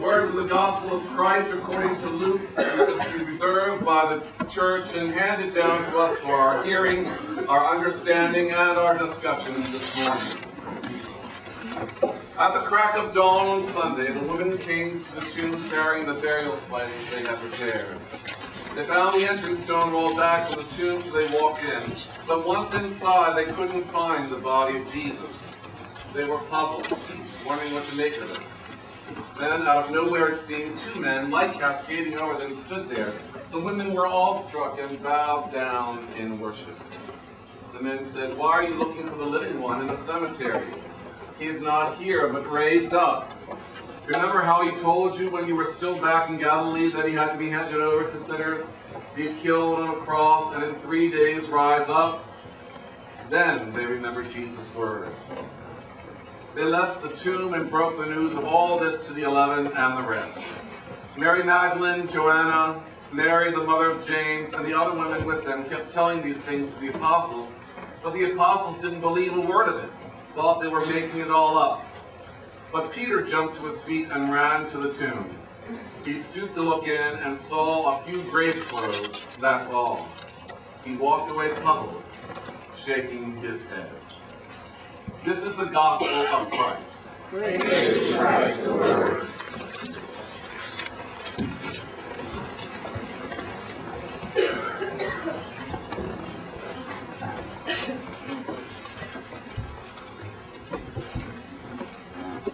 Words of the gospel of Christ according to Luke, preserved by the church and handed down to us for our hearing, our understanding, and our discussion this morning. At the crack of dawn on Sunday, the women came to the tomb carrying the burial spices they had prepared. They found the entrance stone rolled back from the tomb, so they walked in. But once inside, they couldn't find the body of Jesus. They were puzzled, wondering what to make of this. Then, out of nowhere, it seemed, two men, light cascading over them, stood there. The women were awestruck and bowed down in worship. The men said, "Why are you looking for the living one in the cemetery? He is not here, but raised up. Remember how he told you when you were still back in Galilee that he had to be handed over to sinners, be killed on a cross, and in 3 days rise up?" Then they remembered Jesus' words. They left the tomb and broke the news of all this to the 11 and the rest. Mary Magdalene, Joanna, Mary, the mother of James, and the other women with them kept telling these things to the apostles, but the apostles didn't believe a word of it, thought they were making it all up. But Peter jumped to his feet and ran to the tomb. He stooped to look in and saw a few grave clothes, that's all. He walked away puzzled, shaking his head. This is the gospel of Christ. Praise Christ the Lord.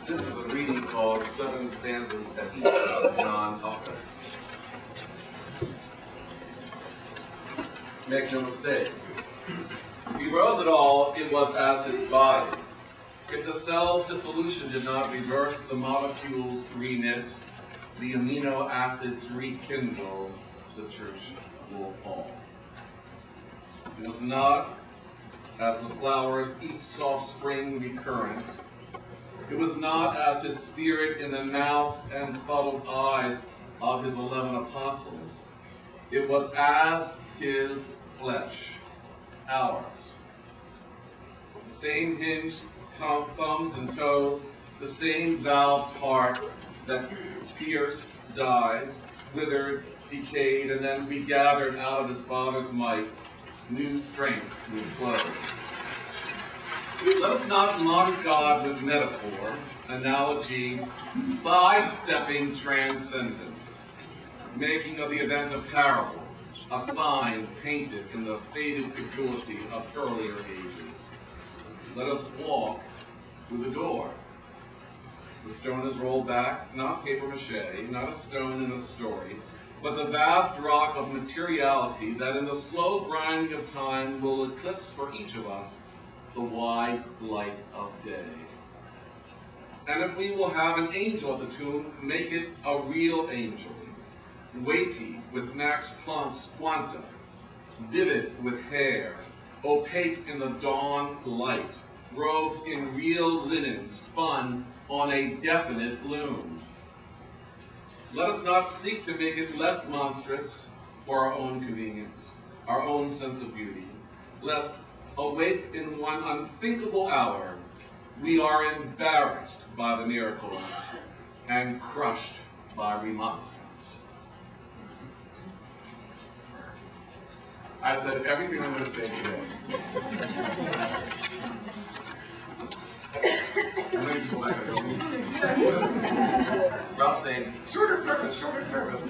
This is a reading called 7 Stanzas at Easter of John Upton. Make no mistake. If he rose at all, it was as his body. If the cell's dissolution did not reverse, the molecules reknit, the amino acids rekindle, the church will fall. It was not, as the flowers each soft spring recurrent. It was not as his spirit in the mouths and fuddled eyes of his 11 apostles. It was as his flesh, ours. The same hinged thumbs and toes, the same valved heart that pierced, dies, withered, decayed, and then regathered out of his Father's might, new strength to clothe. Let us not mock God with metaphor, analogy, sidestepping transcendence, making of the event a parable, a sign painted in the faded credulity of earlier ages. Let us walk through the door. The stone is rolled back, not paper mache, not a stone in a story, but the vast rock of materiality that in the slow grinding of time will eclipse for each of us the wide light of day. And if we will have an angel at the tomb, make it a real angel, weighty with Max Planck's quanta, vivid with hair, opaque in the dawn light, robed in real linen spun on a definite loom. Let us not seek to make it less monstrous for our own convenience, our own sense of beauty, lest, awake in one unthinkable hour, we are embarrassed by the miracle and crushed by remonstrance. I said everything I'm going to say today. I'm going to go back and Ralph saying, shorter service, shorter service.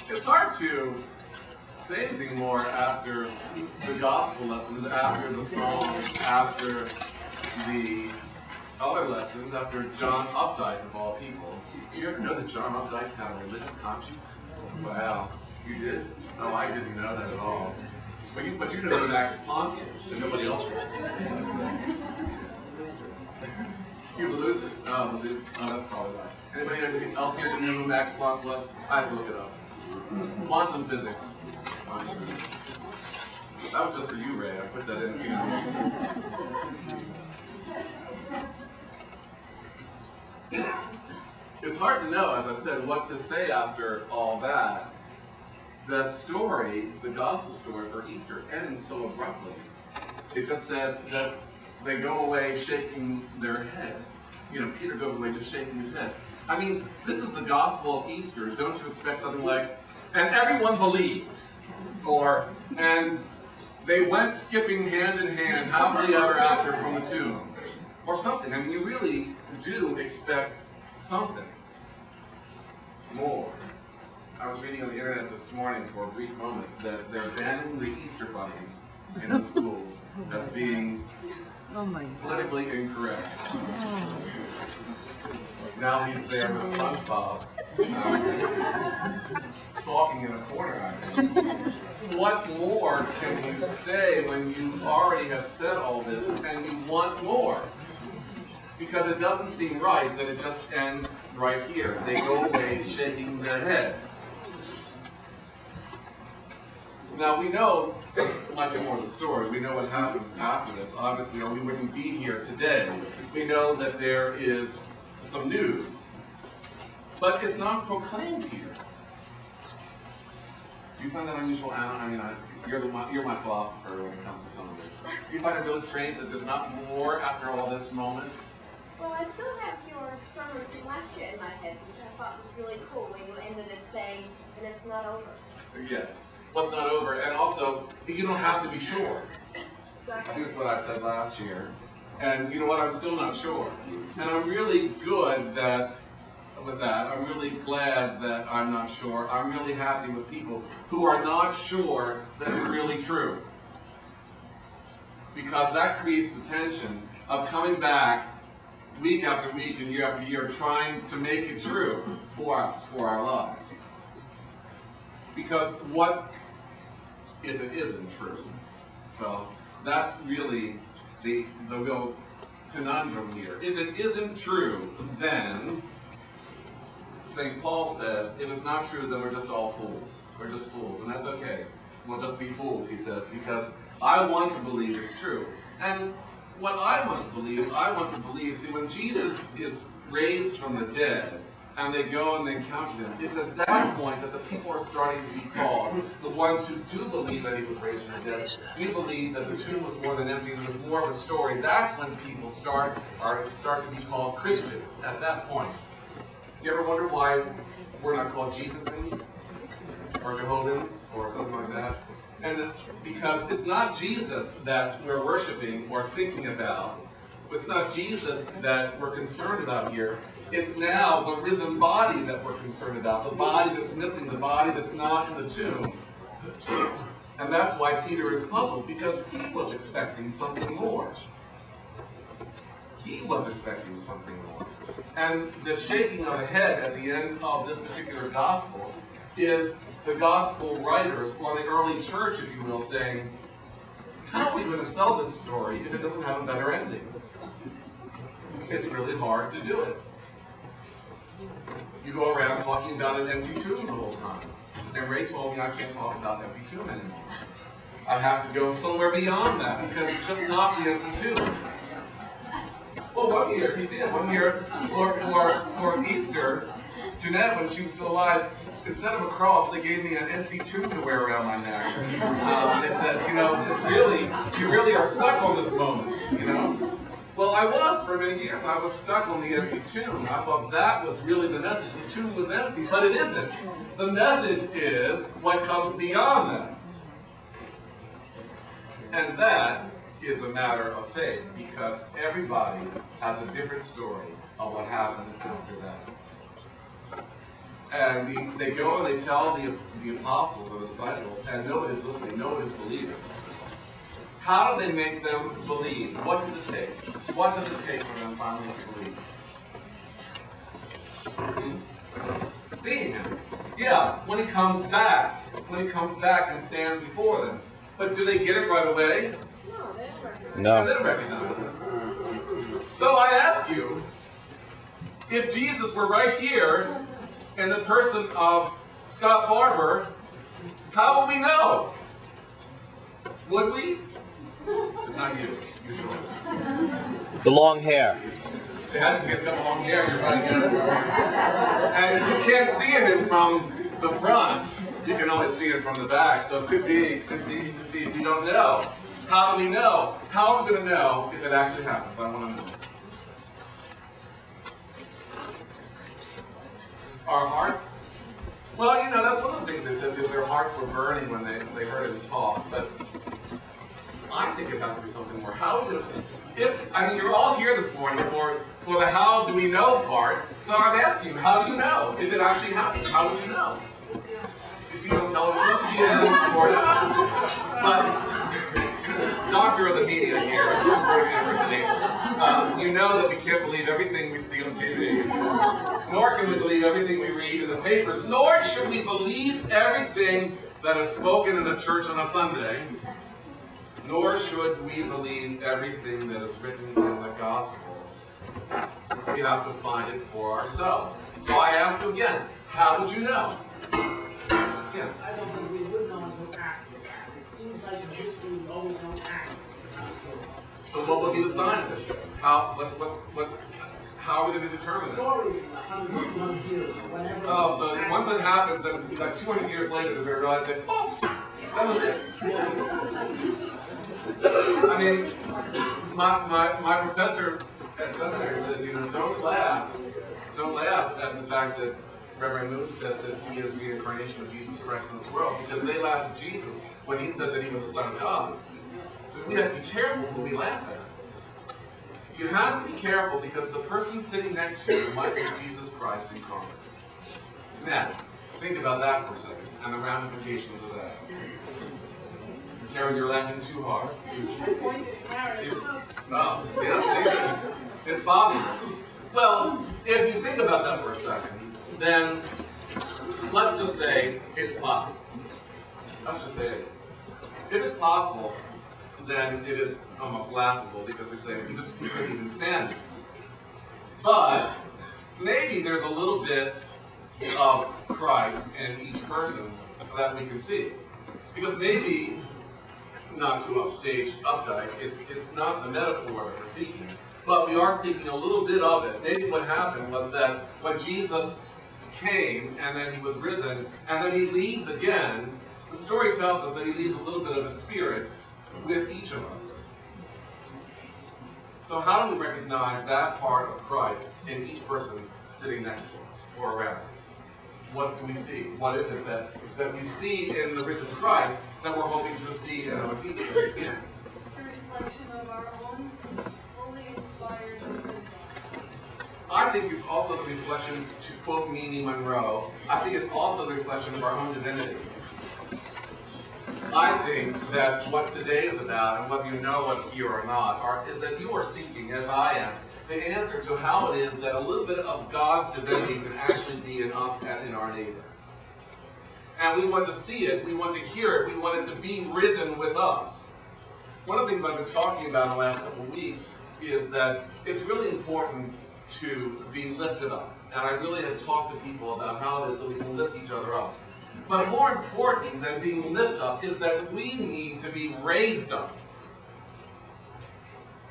It's hard to say anything more after the gospel lessons, after the songs, after the other lessons, after John Updike of all people. Did you ever know that John Updike had a religious conscience? Wow, you did? No, I didn't know that at all. But you know who Max Planck is, and nobody else does. He was a Lutheran. Oh, was it? Oh, that's probably why. Anybody else here didn't know who Max Planck was? I had to look it up. Quantum physics. That was just for you, Ray. I put that in. It's hard to know, as I said, what to say after all that. The story, the gospel story for Easter, ends so abruptly. It just says that they go away shaking their head. Peter goes away just shaking his head. I mean, this is the gospel of Easter. Don't you expect something like, and everyone believed, and they went skipping hand in hand, happily ever after from the tomb, or something. I mean, you really do expect something more. I was reading on the internet this morning for a brief moment that they're banning the Easter Bunny in the schools as being politically incorrect. Now he's there with SpongeBob, sulking in a corner, I think. What more can you say when you already have said all this and you want more? Because it doesn't seem right that it just ends right here. They go away shaking their head. Now we know much more of the story. We know what happens after this, obviously, or we wouldn't be here today. We know that there is some news, but it's not proclaimed here. Do you find that unusual, Anna? I mean, you're my philosopher when it comes to some of this. Do you find it really strange that there's not more after all this moment? Well, I still have your sermon from last year in my head, which I thought was really cool when you ended it saying, and it's not over. Yes. Well, it's not over, and also, you don't have to be sure. Exactly. This is what I said last year. And you know what, I'm still not sure. And I'm really good with that. I'm really glad that I'm not sure. I'm really happy with people who are not sure that it's really true. Because that creates the tension of coming back week after week and year after year trying to make it true for us, for our lives. Because what if it isn't true? Well, that's really the real conundrum here. If it isn't true, then St. Paul says, if it's not true, then we're just all fools. We're just fools, and that's okay. We'll just be fools, he says, because I want to believe it's true. And what I want to believe, see, when Jesus is raised from the dead, and they go and they encounter him, it's at that point that the people are starting to be called, the ones who do believe that he was raised from the dead, do believe that the tomb was more than empty, there was more of a story. That's when people start to be called Christians, at that point. You ever wonder why we're not called Jesusans, or Jehovah's, or something like that? And because it's not Jesus that we're worshiping or thinking about. It's not Jesus that we're concerned about here. It's now the risen body that we're concerned about, the body that's missing, the body that's not in the tomb. And that's why Peter is puzzled, because he was expecting something more. He was expecting something more. And the shaking of the head at the end of this particular gospel is the gospel writers, or the early church, if you will, saying, how are we going to sell this story if it doesn't have a better ending? It's really hard to do it. You go around talking about an empty tomb the whole time. And Ray told me I can't talk about an empty tomb anymore. I have to go somewhere beyond that, because it's just not the empty tomb. Well, one year he did. One year for Easter, Jeanette, when she was still alive, instead of a cross, they gave me an empty tomb to wear around my neck. They said, you really are stuck on this moment, Well, I was for many years. I was stuck on the empty tomb. I thought that was really the message. The tomb was empty, but it isn't. The message is what comes beyond that. And that is a matter of faith, because everybody has a different story of what happened after that. And they go and they tell the apostles or the disciples, and nobody's listening, nobody's believing. How do they make them believe? What does it take? What does it take for them finally to believe? Seeing him. Yeah, when he comes back. When he comes back and stands before them. But do they get it right away? No, they don't recognize him. So I ask you, if Jesus were right here in the person of Scott Barber, how will we know? Would we? It's not you. You sure? The long hair. It has to get long hair. You're right. Yes, and you can't see him from the front. You can only see it from the back. So it could be. You don't know. How do we know? How are we going to know if it actually happens? I want to know. Our hearts? Well, you know, that's one of the things they said, that their hearts were burning when they heard him talk, but I think it has to be something more. How do I mean, you're all here this morning for the how do we know part, so I'm asking you, how do you know? If it actually happened, how would you know? You see it on television, see it in Florida. But, doctor of the media here at Florida University, you know that we can't believe everything we see on TV, nor can we believe everything we read in the papers, nor should we believe everything that is spoken in a church on a Sunday, nor should we believe everything that is written in the Gospels. We have to find it for ourselves. So I ask you again, how would you know? Yeah. I don't think we would know until after that. It seems like in history we always know after. So what would be the sign of it? How are we going to determine that? Stories in 100 years, whatever. Oh, so once it happens, then it's like 200 years later that we realize that, oops, that was it. I mean, my professor at seminary said, you know, don't laugh at the fact that Reverend Moon says that he is the incarnation of Jesus Christ in this world, because they laughed at Jesus when he said that he was the Son of God. So we have to be careful who we laugh at. You have to be careful because the person sitting next to you might be Jesus Christ incarnate. Now, think about that for a second, and the ramifications of that. Karen, you're laughing too hard. It's possible. Well, if you think about that for a second, then let's just say it's possible. Let's just say it is. If it's possible, then it is almost laughable because we say we couldn't even stand it. But maybe there's a little bit of Christ in each person that we can see. Because maybe, not to upstage updike, it's not the metaphor that we're seeking, but we are seeking a little bit of it. Maybe what happened was that when Jesus came and then he was risen and then he leaves again, the story tells us that he leaves a little bit of a spirit with each of us. So how do we recognize that part of Christ in each person sitting next to us or around us? What do we see? What is it that we see in the risen Christ that we're hoping to see in other people? Yeah. A reflection of our own fully inspired wisdom. I think it's also the reflection, she's quoting Mimi Monroe, I think it's also the reflection of our own divinity. I think that what today is about, and whether you know it here or not, is that you are seeking, as I am, the answer to how it is that a little bit of God's divinity can actually be in us and in our neighbor. And we want to see it, we want to hear it, we want it to be risen with us. One of the things I've been talking about in the last couple of weeks is that it's really important to be lifted up. And I really have talked to people about how it is that we can lift each other up. But more important than being lifted up is that we need to be raised up.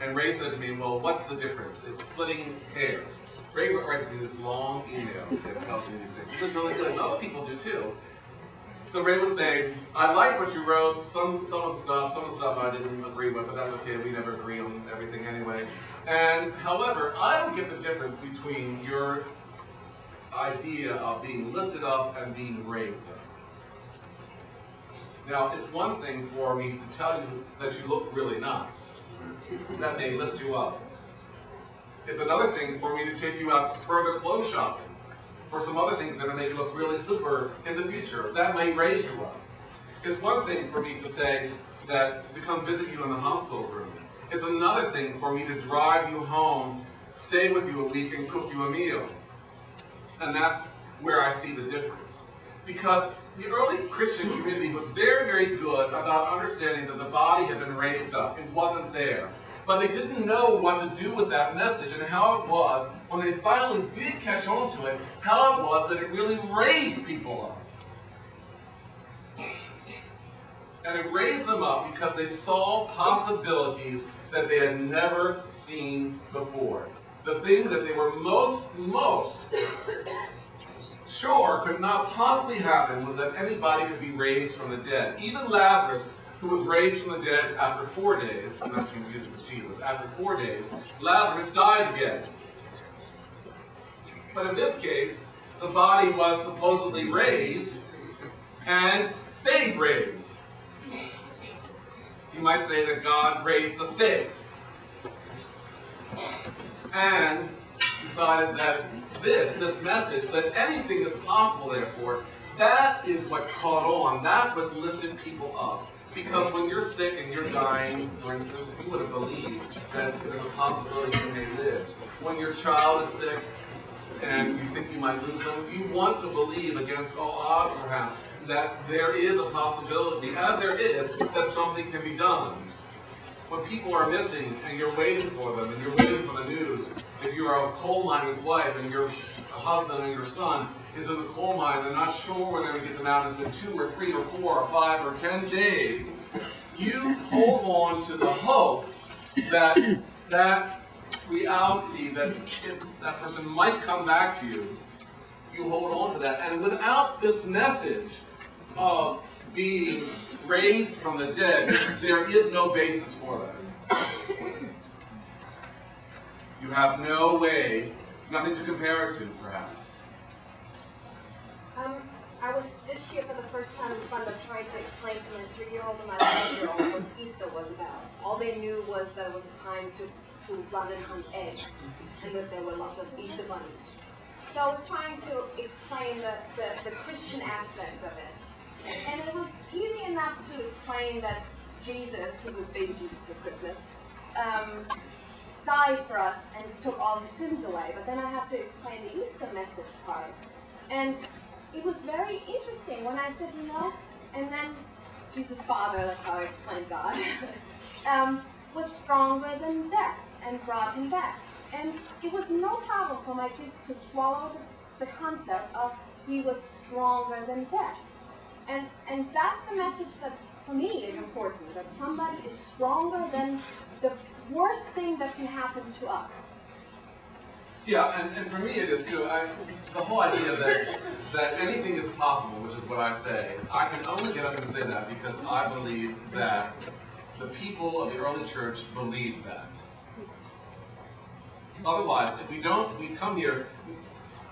And Ray said to me, well, what's the difference? It's splitting hairs. Ray writes me this long emails and tells me these things. He does really good, and other people do too. So Ray was saying, I like what you wrote, some of the stuff I didn't agree with, but that's okay, we never agree on everything anyway. And however, I don't get the difference between your idea of being lifted up and being raised up. Now, it's one thing for me to tell you that you look really nice. That may lift you up. It's another thing for me to take you out further clothes shopping for some other things that will make you look really super in the future. That may raise you up. It's one thing for me to say that to come visit you in the hospital room. It's another thing for me to drive you home, stay with you a week, and cook you a meal. And that's where I see the difference. Because the early Christian community was very, very good about understanding that the body had been raised up. It wasn't there. But they didn't know what to do with that message and how it was, when they finally did catch on to it, how it was that it really raised people up. And it raised them up because they saw possibilities that they had never seen before. The thing that they were most sure could not possibly happen was that anybody could be raised from the dead. Even Lazarus, who was raised from the dead after 4 days, I'm not using it was Jesus, after 4 days, Lazarus dies again. But in this case, the body was supposedly raised and stayed raised. You might say that God raised the stakes and decided that this message, that anything is possible, therefore, that is what caught on. That's what lifted people up. Because when you're sick and you're dying, for instance, you would have believed that there's a possibility you may live. When your child is sick and you think you might lose them, you want to believe against all odds, perhaps, that there is a possibility, and there is, that something can be done. When people are missing and you're waiting for them and you're waiting for the news, if you're a coal miner's wife and your husband or your son is in the coal mine, they're not sure when they're going to get them out, it's been 2 or 3 or 4 or 5 or 10 days, you hold on to the hope that that reality, that that person might come back to you. You hold on to that. And without this message of being raised from the dead, there is no basis for that. You have no way, nothing to compare it to, perhaps. I was this year for the first time in front of trying to explain to my 3-year-old and my 5-year-old what Easter was about. All they knew was that it was a time to run and hunt eggs, and that there were lots of Easter bunnies. So I was trying to explain the Christian aspect of it. And it was easy enough to explain that Jesus, who was baby Jesus for Christmas, died for us and took all the sins away. But then I had to explain the Easter message part. And it was very interesting when I said, and then Jesus' Father, that's how I explained God, was stronger than death and brought him back. And it was no problem for my kids to swallow the concept of he was stronger than death. And that's the message that, for me, is important, that somebody is stronger than the worst thing that can happen to us. Yeah, and for me it is too. The whole idea that anything is possible, which is what I say, I can only get up and say that because I believe that the people of the early church believed that. Otherwise, if we don't, we come here,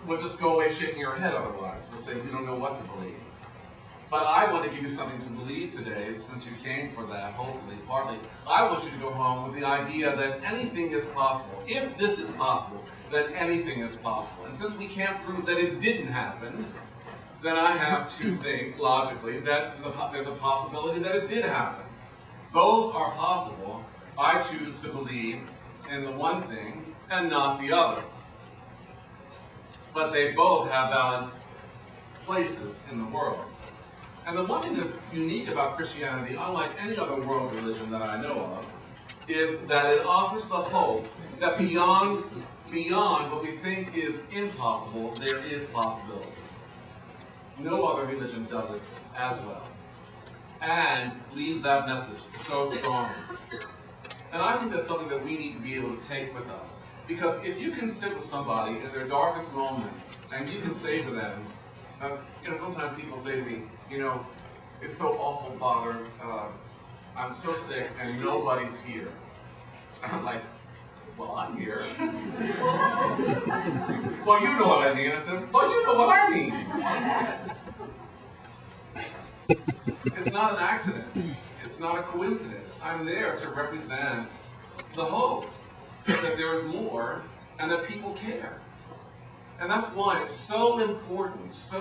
we'll just go away shaking our head otherwise. We'll say we don't know what to believe. But I want to give you something to believe today, since you came for that, hopefully, partly. I want you to go home with the idea that anything is possible. If this is possible, then anything is possible. And since we can't prove that it didn't happen, then I have to think, logically, that there's a possibility that it did happen. Both are possible. I choose to believe in the one thing and not the other. But they both have valid places in the world. And the one thing that's unique about Christianity, unlike any other world religion that I know of, is that it offers the hope that beyond what we think is impossible, there is possibility. No other religion does it as well. And leaves that message so strongly. And I think that's something that we need to be able to take with us. Because if you can sit with somebody in their darkest moment, and you can say to them, sometimes people say to me, it's so awful, Father, I'm so sick and nobody's here. I'm like, well, I'm here. Well, you know what I mean. I said, well, you know what I mean. It's not an accident. It's not a coincidence. I'm there to represent the hope that there is more and that people care. And that's why it's so important, I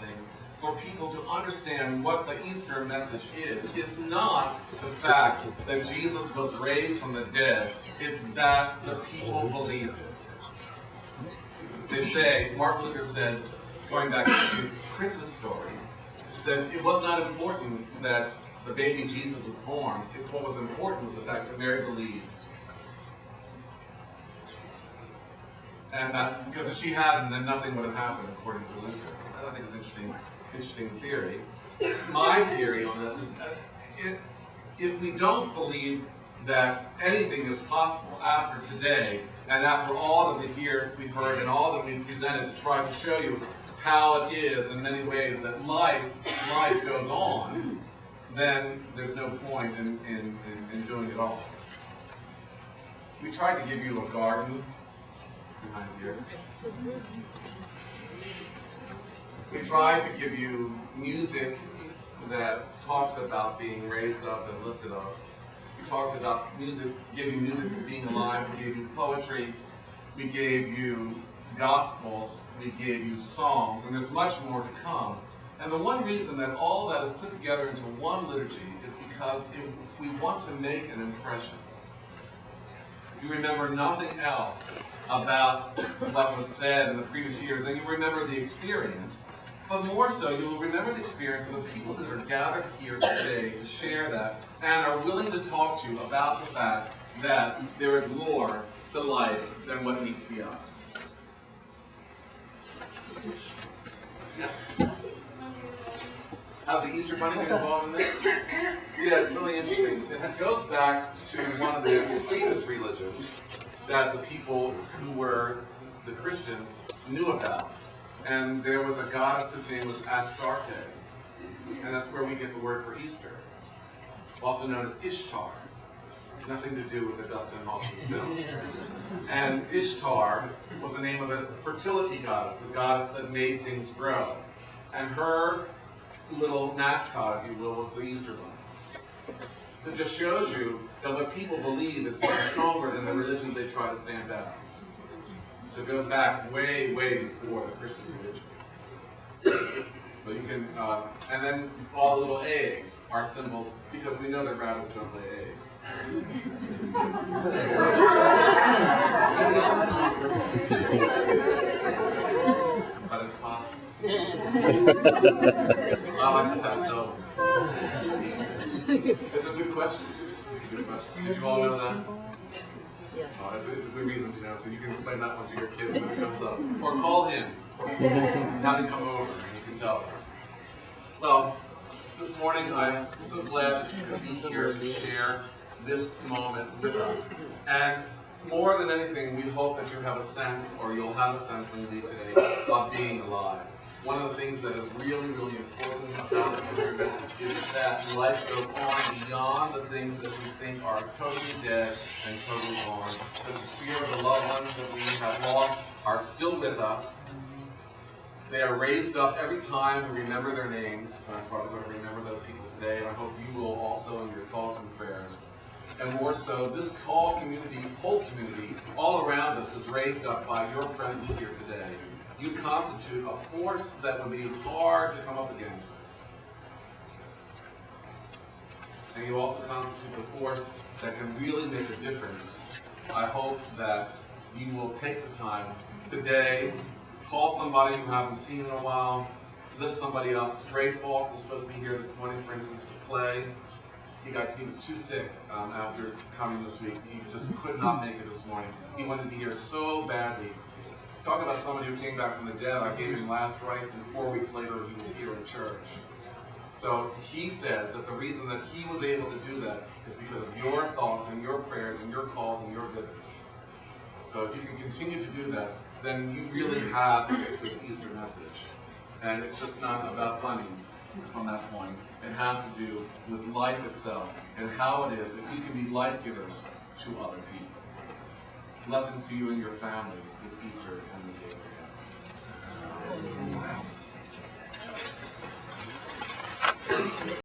think, for people to understand what the Easter message is. It's not the fact that Jesus was raised from the dead. It's that the people believed it. They say, Martin Luther said, going back to the Christmas story, said it was not important that the baby Jesus was born. What was important was the fact that Mary believed. And that's because if she hadn't, then nothing would have happened, according to Luther. I think it's an interesting theory. My theory on this is that if we don't believe that anything is possible after today, and after all that we've heard, and all that we've presented to try to show you how it is in many ways that life goes on, then there's no point in doing it all. We tried to give you a garden behind here. We tried to give you music that talks about being raised up and lifted up. We talked about music, giving music as being alive. We gave you poetry. We gave you gospels. We gave you songs. And there's much more to come. And the one reason that all that is put together into one liturgy is because we want to make an impression. If you remember nothing else about what was said in the previous years, then you remember the experience. But more so, you'll remember the experience of the people that are gathered here today to share that and are willing to talk to you about the fact that there is more to life than what meets the eye. Yeah. How the Easter Bunny get involved in this? Yeah, it's really interesting. It goes back to one of the previous religions that the people who were the Christians knew about. And there was a goddess whose name was Astarte. And that's where we get the word for Easter. Also known as Ishtar. Nothing to do with the Dustin Hoffman film. And Ishtar was the name of a fertility goddess, the goddess that made things grow. And her little mascot, if you will, was the Easter Bunny. So it just shows you that what people believe is much stronger than the religions they try to stand out. So it goes back way, way before the Christian religion. So you can, and then all the little eggs are symbols, because we know that rabbits don't lay eggs. But it's possible. I like the pastel. It's a good question. It's a good question. Did you all know that? It's a good reason to know, so you can explain that one to your kids when it comes up. Or call him. Have him come over and you can tell them. Well, this morning I'm so glad that you could be here to share this moment with us. And more than anything, we hope that you have a sense, or you'll have a sense when you leave today, of being alive. One of the things that is really, really important about the Easter message is that life goes on beyond the things that we think are totally dead and totally gone. That the spirit of the loved ones that we have lost are still with us. They are raised up every time we remember their names. That's why we're going to remember those people today, and I hope you will also in your thoughts and prayers. And more so, this whole community, all around us is raised up by your presence here today. You constitute a force that would be hard to come up against. And you also constitute a force that can really make a difference. I hope that you will take the time today, call somebody you haven't seen in a while, lift somebody up. Ray Falk was supposed to be here this morning, for instance, to play. He was too sick after coming this week. He just could not make it this morning. He wanted to be here so badly. Talk about somebody who came back from the dead. I gave him last rites, and 4 weeks later he was here in church. So he says that the reason that he was able to do that is because of your thoughts and your prayers and your calls and your visits. So if you can continue to do that, then you really have understood the Easter message. And it's just not about bunnies from that point. It has to do with life itself and how it is that you can be life givers to other people. Blessings to you and your family this Easter and the days ahead.